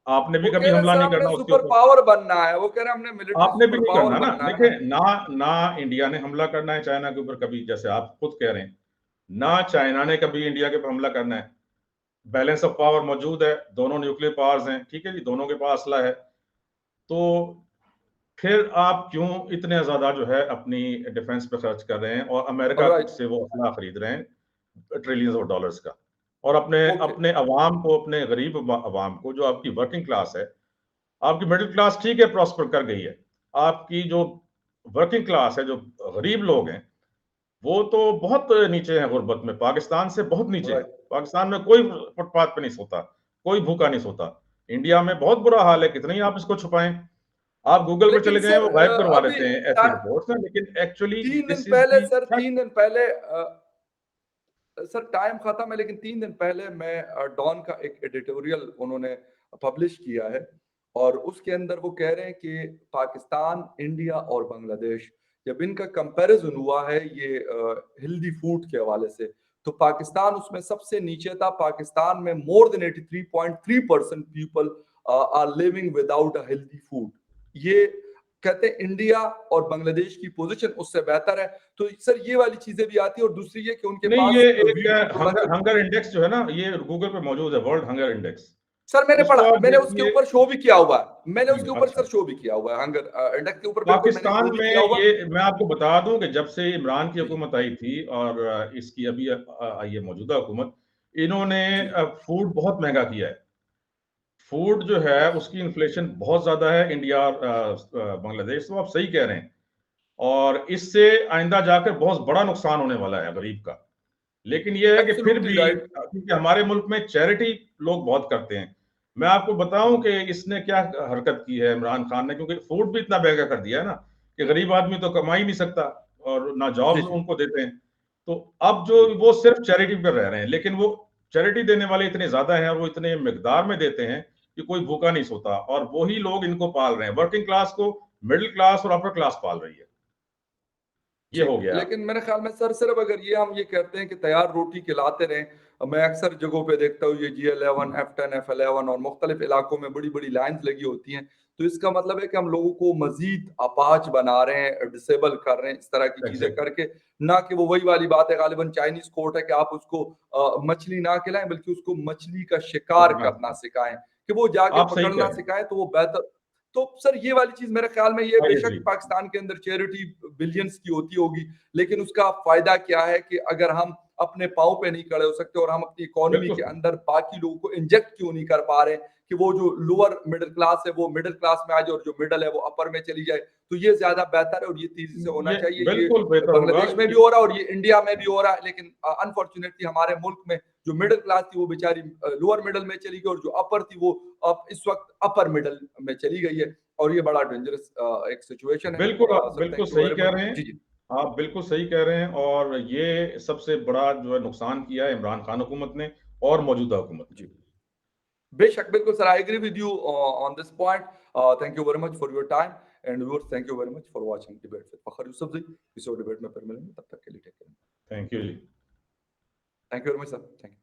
S2: आपने भी
S1: वो कह
S2: कभी
S1: रहे हैं
S2: हमला
S1: सर
S2: नहीं
S1: हमने
S2: करना उसके
S1: सुपर
S2: ऊपर,
S1: पावर बनना है, वो कह रहे हैं हमने मिलिट्री
S2: आपने भी
S1: सुपर
S2: नहीं
S1: पावर
S2: करना ना।
S1: बनना है
S2: देखिए
S1: ना।
S2: ना, ना इंडिया ने हमला करना है चाइना के ऊपर कभी, जैसे आप खुद कह रहे हैं, ना चाइना ने कभी इंडिया के ऊपर हमला करना है। बैलेंस ऑफ पावर मौजूद है, दोनों न्यूक्लियर पावर्स हैं, ठीक है जी, दोनों के पास असला है। तो फिर आप क्यों इतने ज्यादा जो है अपनी डिफेंस पे खर्च कर रहे हैं, और अमेरिका
S1: राइट।
S2: से वो असला खरीद रहे हैं ट्रिलियंस ऑफ डॉलर्स का, और अपने
S1: ओके।
S2: अपने अवाम को, अपने गरीब अवाम को, जो आपकी वर्किंग क्लास है, आपकी मिडिल क्लास ठीक है प्रॉस्पर कर गई है, आपकी जो वर्किंग क्लास है, जो गरीब लोग हैं, वो तो बहुत नीचे हैं गुर्बत में, पाकिस्तान से बहुत नीचे हैं।
S1: राइट।
S2: पाकिस्तान में कोई फुटपाथ पे नहीं सोता, कोई भूखा नहीं सोता। इंडिया में बहुत बुरा हाल है, कितने ही आप इसको छुपाएं। आप गूगल पर
S1: लेकिन
S2: चले जाएं,
S1: सर
S2: वो गायब करवा
S1: अभी
S2: देते हैं ऐसी रिपोर्ट्स हैं, लेकिन एक्चुअली
S1: 3 दिन
S2: दिस इज
S1: पहले
S2: दी
S1: सर,
S2: फैक्ट।
S1: 3 दिन पहले सर टाइम खत्म है, लेकिन 3 दिन पहले मैं डॉन का एक एडिटोरियल उन्होंने पब्लिश किया है, और उसके अंदर वो कह रहे हैं कि पाकिस्तान, इंडिया और बांग्लादेश, जब इनका कंपैरिजन हुआ है ये हेल्दी फूड के हवाले से, तो पाकिस्तान उसमें सबसे नीचे था। पाकिस्तान में more than 83.3% people are living without a healthy food. ये कहते हैं इंडिया और बांग्लादेश की पोजीशन उससे बेहतर है। तो सर ये वाली चीजें भी आती है, और दूसरी ये कि उनके
S2: नहीं,
S1: पास
S2: ये एक
S1: वीर की
S2: हंगर इंडेक्स जो है ना, ये गूगल पे मौजूद है, वर्ल्ड हंगर इंडेक्स।
S1: सर मैंने
S2: उसको
S1: पढ़ा,
S2: आप
S1: मैंने उसके
S2: देखिए।
S1: ऊपर शो भी किया हुआ है, मैंने उसके ऊपर
S2: अच्छा,
S1: सर शो भी किया हुआ है, हंगर इंडेक्स के ऊपर बिल्कुल मैंने
S2: पाकिस्तान
S1: शो भी
S2: में
S1: किया हुआ।
S2: ये मैं आपको बता दूं कि जब से इमरान की
S1: जी जी
S2: हुकूमत आई थी और इसकी अभी आई है मौजूदा हुकूमत, इन्होंने
S1: जी
S2: फूड बहुत महंगा किया है। फूड जो है उसकी इन्फ्लेशन बहुत ज्यादा है, इंडिया और बांग्लादेश, तो आप सही कह रहे हैं। और इससे आइंदा जाकर बहुत बड़ा नुकसान होने वाला है गरीब का। लेकिन यह है कि फिर
S1: एब्सोल्युटली
S2: भी
S1: राइट।
S2: क्योंकि हमारे मुल्क में चैरिटी लोग बहुत करते हैं। मैं आपको बताऊं कि इसने क्या हरकत की है इमरान खान ने, क्योंकि फूड भी इतना महंगा कर दिया है ना कि गरीब आदमी तो कमा ही नहीं सकता और ना
S1: जी
S2: जॉब्स
S1: जी
S2: उनको देते हैं। तो अब जो
S1: जी
S2: वो सिर्फ चैरिटी पर रह रहे हैं, लेकिन वो चैरिटी देने वाले इतने ज्यादा हैं और वो इतने मिकदार में देते हैं कि कोई भूखा नहीं सोता, और वही लोग इनको पाल रहे हैं। वर्किंग क्लास को मिडिल क्लास और अपर क्लास पाल रही है। ये
S1: जी,
S2: हो गया।
S1: लेकिन मेरे ख्याल में सर सिर्फ अगर ये हम ये कहते हैं कि तैयार रोटी खिलाते रहें, मैं अक्सर जगहों पे देखता हूँ ये G11, F10, F11 और मुख्तलिफ इलाकों में बड़ी-बड़ी लाइन्स लगी होती हैं, तो इसका मतलब है कि हम लोगों को मज़ीद अपाहज बना रहे हैं, डिसेबल कर रहे हैं, इस तरह की चीज़ें
S2: एग्जैक्टली।
S1: करके। ना कि वो वही वाली बात है, गालिबन चाइनीज़ कोट है कि आप उसको मछली ना खिलाएँ, बल्कि उसको मछली का शिकार करना सिखाएँ, कि वो जाके
S2: आप सही कह
S1: पकड़ना
S2: रहे हैं।
S1: सिखाएँ तो वो बेहतर। तो सर ये वाली चीज़ मेरे ख्याल में ये
S2: आई
S1: बेशक
S2: एग्री।
S1: पाकिस्तान के अंदर चैरिटी बिलियंस की होती होगी, लेकिन उसका फ़ायदा क्या है कि अगर हम अपने पाँव पे नहीं खड़े हो सकते और हम अपनी इकोनॉमी
S2: बिल्कुल
S1: के
S2: सही।
S1: अंदर बाकी लोगों को इंजेक्ट क्यों नहीं कर पा रहे हैं कि वो जो लोअर मिडल क्लास है वो मिडल क्लास में आ जाए और जो मिडल है वो अपर में चली जाए, तो ये ज़्यादा बेहतर है और ये तेज़ी से होना
S2: ये
S1: चाहिए। ये
S2: बिल्कुल बेहतर होगा
S1: बांग्लादेश में भी
S2: कि
S1: हो रहा है और ये इंडिया में भी हो रहा है, लेकिन अनफॉर्च्यूनेटली हमारे मुल्क में जो मिडल क्लास थी वो बेचारी लोअर मिडल में चली गई और जो अपर थी वो अब इस वक़्त अपर मिडल में चली गई है, और ये बड़ा डेंजरस एक सिचुएशन है।
S2: बिल्कुल, आप
S1: सर
S2: बिल्कुल
S1: थैंक यू
S2: सही
S1: वेरी
S2: कह
S1: मच।
S2: रहे हैं।
S1: जी, जी।
S2: आप बिल्कुल सही कह रहे हैं, और ये सबसे बड़ा जो है नुकसान किया है इमरान खान हुकूमत ने और मौजूदा हुकूमत ने।
S1: जी। बेशक, बिल्कुल sir, I agree with you on this point. Thank you very much for your time and viewers, thank you very much for watching debate with Fakhar Yusufzai. किसी और डिबेट में फिर मिलेंगे, तब तक के लिए टेक केयर।
S2: थैंक यू जी।
S1: Thank you very much sir, thank you.